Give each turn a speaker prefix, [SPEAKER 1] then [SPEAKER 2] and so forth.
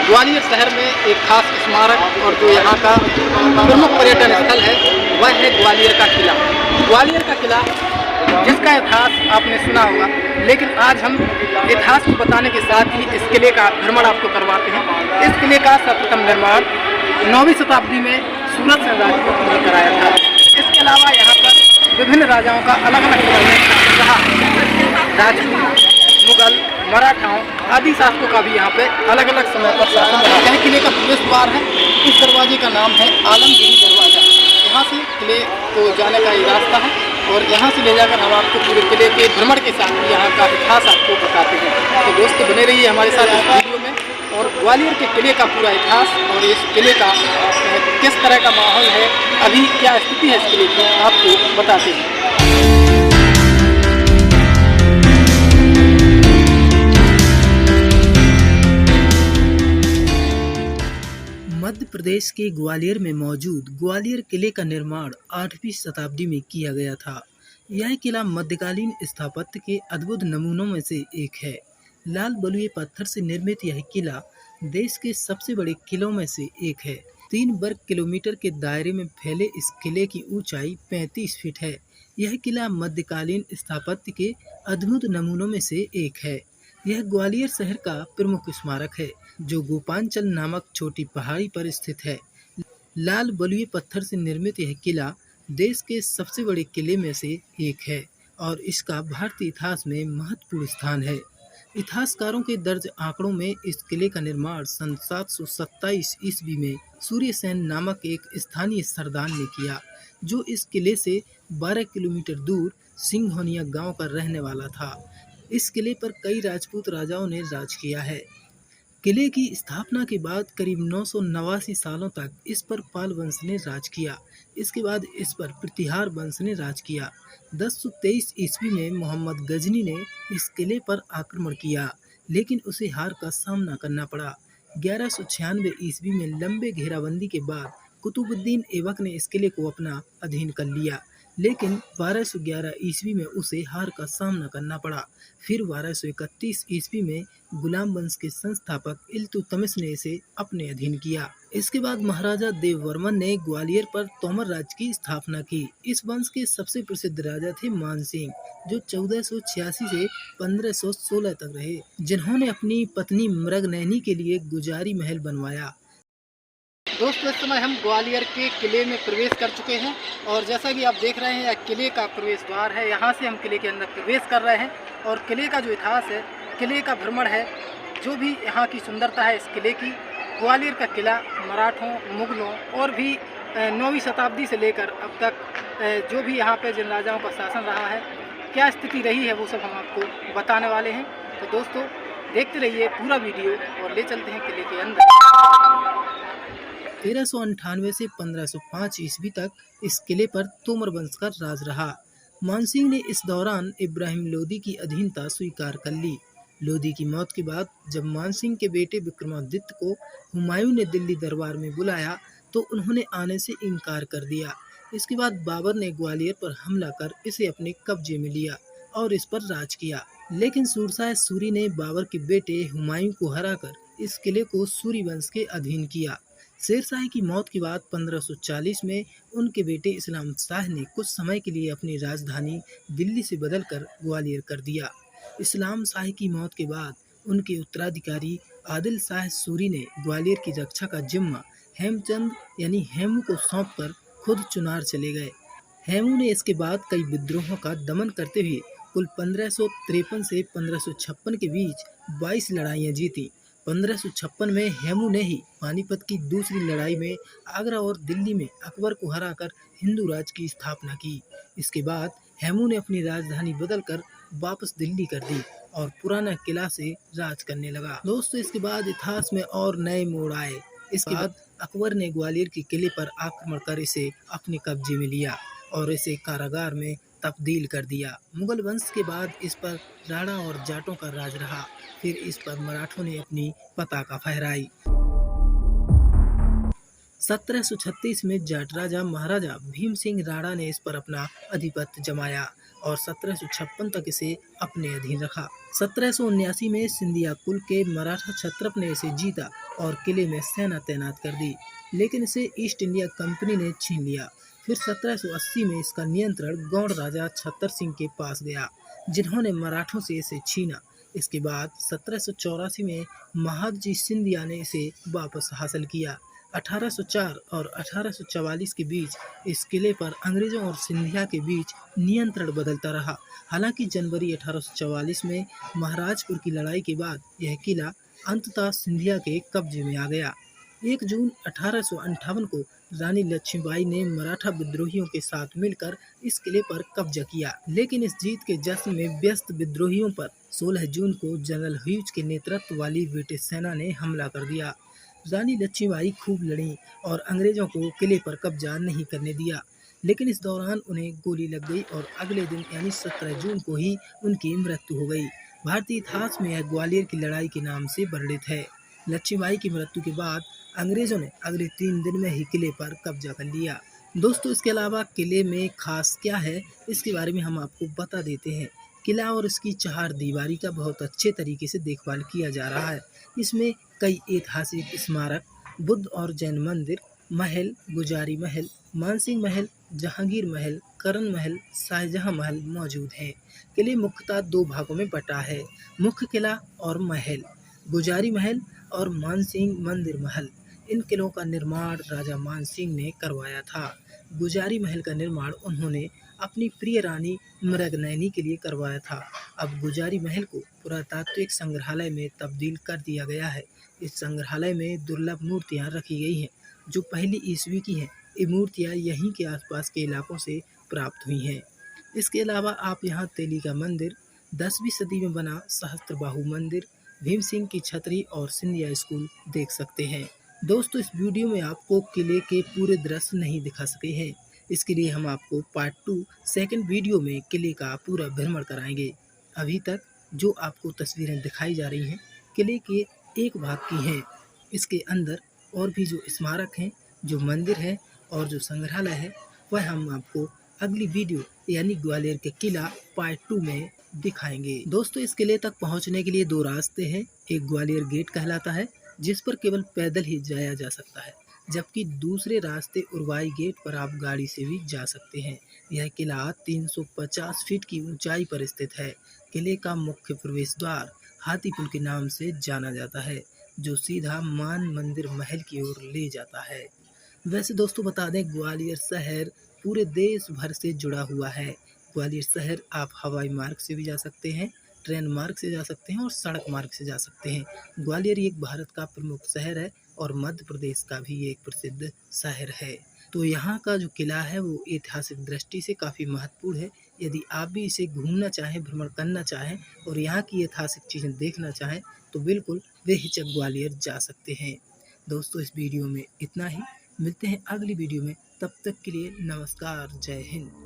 [SPEAKER 1] ग्वालियर शहर में एक खास स्मारक और जो यहाँ का प्रमुख पर्यटन स्थल है वह है ग्वालियर का किला। ग्वालियर का किला जिसका इतिहास आपने सुना होगा, लेकिन आज हम इतिहास को बताने के साथ ही इस किले का भ्रमण आपको करवाते हैं। इस किले का सर्वप्रथम निर्माण 9वीं शताब्दी में सूरत से राजपूत ने कराया था। इसके अलावा यहाँ पर विभिन्न राजाओं का अलग अलग रहा। राजपूत, मुगल, मराठाओं आदि शासकों का भी यहाँ पे अलग अलग समय पर शासन रहा। यह किले का प्रवेश द्वार है। इस दरवाजे का नाम है आलमगिरी दरवाजा। यहाँ से किले को जाने का ये रास्ता है और यहाँ से ले जाकर हम आपको पूरे किले के भ्रमण के साथ ही यहाँ का इतिहास आपको बताते हैं। तो दोस्तों बने रहिए हमारे साथ इस वीडियो में और ग्वालियर के किले का पूरा इतिहास और इस किले का किस तरह का माहौल है, अभी क्या स्थिति है इस किले की, आपको बताते हैं।
[SPEAKER 2] मध्य प्रदेश के ग्वालियर में मौजूद ग्वालियर किले का निर्माण 8वीं शताब्दी में किया गया था। यह किला मध्यकालीन स्थापत्य के अद्भुत नमूनों में से एक है। लाल बलुए पत्थर से निर्मित यह किला देश के सबसे बड़े किलों में से एक है। 3 वर्ग किलोमीटर के दायरे में फैले इस किले की ऊंचाई 35 फीट है। यह किला मध्यकालीन स्थापत्य के अद्भुत नमूनों में से एक है। यह ग्वालियर शहर का प्रमुख स्मारक है जो गोपांचल नामक छोटी पहाड़ी पर स्थित है। लाल बलुए पत्थर से निर्मित यह किला देश के सबसे बड़े किले में से एक है और इसका भारतीय इतिहास में महत्वपूर्ण स्थान है। इतिहासकारों के दर्ज आंकड़ों में इस किले का निर्माण सन 727 ईस्वी में सूर्यसेन नामक एक स्थानीय सरदार ने किया, जो इस किले से 12 किलोमीटर दूर सिंघोनिया गांव का रहने वाला था। इस किले पर कई राजपूत राजाओं ने राज किया है। किले की स्थापना के बाद करीब 989 सालों तक इस पर पाल वंश ने राज किया। इसके बाद इस पर प्रतिहार वंश ने राज किया। 1023 ईस्वी में मोहम्मद गजनी ने इस किले पर आक्रमण किया, लेकिन उसे हार का सामना करना पड़ा। 1196 ईस्वी में लंबे घेराबंदी के बाद कुतुबुद्दीन ऐबक ने इस किले को अपना अधीन कर लिया, लेकिन 1211 ईस्वी में उसे हार का सामना करना पड़ा। फिर 1231 ईस्वी में गुलाम वंश के संस्थापक इल्तुतमिश ने इसे अपने अधीन किया। इसके बाद महाराजा देववर्मन ने ग्वालियर पर तोमर राज्य की स्थापना की। इस वंश के सबसे प्रसिद्ध राजा थे मानसिंह, जो 1486 से 1516 तक रहे, जिन्होंने अपनी पत्नी मृगनयनी के लिए गुजारी महल बनवाया।
[SPEAKER 1] दोस्तों इस समय हम ग्वालियर के किले में प्रवेश कर चुके हैं और जैसा कि आप देख रहे हैं यह किले का प्रवेश द्वार है। यहाँ से हम किले के अंदर प्रवेश कर रहे हैं और किले का जो इतिहास है, किले का भ्रमण है, जो भी यहाँ की सुंदरता है इस किले की। ग्वालियर का किला मराठों, मुगलों और भी 9वीं शताब्दी से लेकर अब तक जो भी यहाँ पे जिन राजाओं का शासन रहा है, क्या स्थिति रही है, वो सब हम आपको बताने वाले हैं। तो दोस्तों देखते रहिए पूरा वीडियो और ले चलते हैं किले के अंदर।
[SPEAKER 2] 1398 से 1505 ईस्वी तक इस किले पर तोमर वंश का राज रहा। मानसिंह ने इस दौरान इब्राहिम लोदी की अधीनता स्वीकार कर ली। लोदी की मौत के बाद जब मानसिंह के बेटे विक्रमादित्य को हुमायूं ने दिल्ली दरबार में बुलाया तो उन्होंने आने से इनकार कर दिया। इसके बाद बाबर ने ग्वालियर पर हमला कर इसे अपने कब्जे में लिया और इस पर राज किया, लेकिन सूरशाह सूरी ने बाबर के बेटे हुमायूं को हराकर इस किले को सूरी वंश के अधीन किया। शेरशाह की मौत के बाद 1540 में उनके बेटे इस्लाम शाह ने कुछ समय के लिए अपनी राजधानी दिल्ली से बदलकर ग्वालियर कर दिया। इस्लाम शाह की मौत के बाद उनके उत्तराधिकारी आदिल शाह सूरी ने ग्वालियर की रक्षा का जिम्मा हेमचंद यानी हेमू को सौंपकर खुद चुनार चले गए। हेमू ने इसके बाद कई विद्रोहों का दमन करते हुए कुल 1553 से 1556 के बीच 22 लड़ाइयाँ जीती। 1556 में हेमू ने ही पानीपत की दूसरी लड़ाई में आगरा और दिल्ली में अकबर को हराकर हिंदू राज की स्थापना की। इसके बाद हेमू ने अपनी राजधानी बदलकर वापस दिल्ली कर दी और पुराना किला से राज करने लगा। दोस्तों इसके बाद इतिहास में और नए मोड़ आए। इसके बाद अकबर ने ग्वालियर के किले पर आक्रमण कर इसे अपने कब्जे में लिया और इसे कारागार में तब्दील कर दिया। मुगल वंश के बाद इस पर राणा और जाटों का राज रहा। फिर इस पर मराठों ने अपनी पताका फहराई। 1736 में जाट राजा महाराजा भीम सिंह राणा ने इस पर अपना आधिपत्य जमाया और 1756 तक इसे अपने अधीन रखा। 1779 में सिंधिया कुल के मराठा क्षत्रप ने इसे जीता और किले में सेना तैनात कर दी, लेकिन इसे ईस्ट इंडिया कंपनी ने छीन लिया। फिर 1780 में इसका नियंत्रण गौड़ राजा छतर सिंह के पास गया, जिन्होंने मराठों से इसे छीना। इसके बाद 1784 में महादजी सिंधिया ने इसे वापस हासिल किया। 1804 और 1844 के बीच इस किले पर अंग्रेजों और सिंधिया के बीच नियंत्रण बदलता रहा। हालांकि जनवरी 1844 में महाराजपुर की लड़ाई के बाद यह किला अंततः सिंधिया के कब्जे में आ गया। 1 जून 1858 को रानी लक्ष्मीबाई ने मराठा विद्रोहियों के साथ मिलकर इस किले पर कब्जा किया, लेकिन इस जीत के जश्न में व्यस्त विद्रोहियों पर 16 जून को जनरल ह्यूज के नेतृत्व वाली ब्रिटिश सेना ने हमला कर दिया। रानी लक्ष्मीबाई खूब लड़ी और अंग्रेजों को किले पर कब्जा नहीं करने दिया, लेकिन इस दौरान उन्हें गोली लग गई और अगले दिन यानी 17 जून को ही उनकी मृत्यु हो गई। भारतीय इतिहास में यह ग्वालियर की लड़ाई के नाम से वर्णित है। लक्ष्मीबाई की मृत्यु के बाद अंग्रेजों ने अगले 3 दिन में ही किले पर कब्जा कर लिया। दोस्तों, इसके अलावा किले में खास क्या है इसके बारे में हम आपको बता देते हैं। किला और इसकी 4 दीवारी का बहुत अच्छे तरीके से देखभाल किया जा रहा है। इसमें कई ऐतिहासिक स्मारक, बुद्ध और जैन मंदिर, महल, गुजारी महल, मानसिंह महल, जहांगीर महल, करण महल, शाहजहां महल मौजूद हैं। किले मुख्यतः 2 भागों में बटा है, मुख्य किला और महल, गुजारी महल और मानसिंह मंदिर महल। इन किलों का निर्माण राजा मानसिंह ने करवाया था। गुजारी महल का निर्माण उन्होंने अपनी प्रिय रानी मृगनयनी के लिए करवाया था। अब गुजारी महल को पुरातात्विक संग्रहालय में तब्दील कर दिया गया है। इस संग्रहालय में दुर्लभ मूर्तियां रखी गई हैं, जो पहली ईस्वी की हैं। ये मूर्तियां यहीं के आसपास के इलाकों से प्राप्त हुई हैं। इसके अलावा आप यहाँ तेली का मंदिर, 10वीं सदी में बना सहस्त्रबाहु मंदिर, भीम सिंह की छतरी और सिंधिया स्कूल देख सकते हैं। दोस्तों, इस वीडियो में आपको किले के पूरे दृश्य नहीं दिखा सके हैं, इसके लिए हम आपको पार्ट 2 सेकंड वीडियो में किले का पूरा भ्रमण कराएंगे। अभी तक जो आपको तस्वीरें दिखाई जा रही हैं किले के एक भाग की हैं। इसके अंदर और भी जो स्मारक हैं, जो मंदिर है और जो संग्रहालय है, वह हम आपको अगली वीडियो यानी ग्वालियर के किला पार्ट 2 में दिखाएंगे। दोस्तों, इस किले तक पहुंचने के लिए 2 रास्ते हैं। एक ग्वालियर गेट कहलाता है, जिस पर केवल पैदल ही जाया जा सकता है, जबकि दूसरे रास्ते उरवाई गेट पर आप गाड़ी से भी जा सकते हैं। यह किला 350 फीट की ऊंचाई पर स्थित है। किले का मुख्य प्रवेश द्वार हाथी पुल के नाम से जाना जाता है, जो सीधा मान मंदिर महल की ओर ले जाता है। वैसे दोस्तों, बता दें, ग्वालियर शहर पूरे देश भर से जुड़ा हुआ है। ग्वालियर शहर आप हवाई मार्ग से भी जा सकते हैं, ट्रेन मार्ग से जा सकते हैं और सड़क मार्ग से जा सकते हैं। ग्वालियर एक भारत का प्रमुख शहर है और मध्य प्रदेश का भी एक प्रसिद्ध शहर है। तो यहाँ का जो किला है वो ऐतिहासिक दृष्टि से काफ़ी महत्वपूर्ण है। यदि आप भी इसे घूमना चाहें, भ्रमण करना चाहें और यहाँ की ऐतिहासिक चीज़ें देखना चाहें तो बिल्कुल बेहिचक ग्वालियर जा सकते हैं। दोस्तों, इस वीडियो में इतना ही। मिलते हैं अगली वीडियो में, तब तक के लिए नमस्कार, जय हिंद।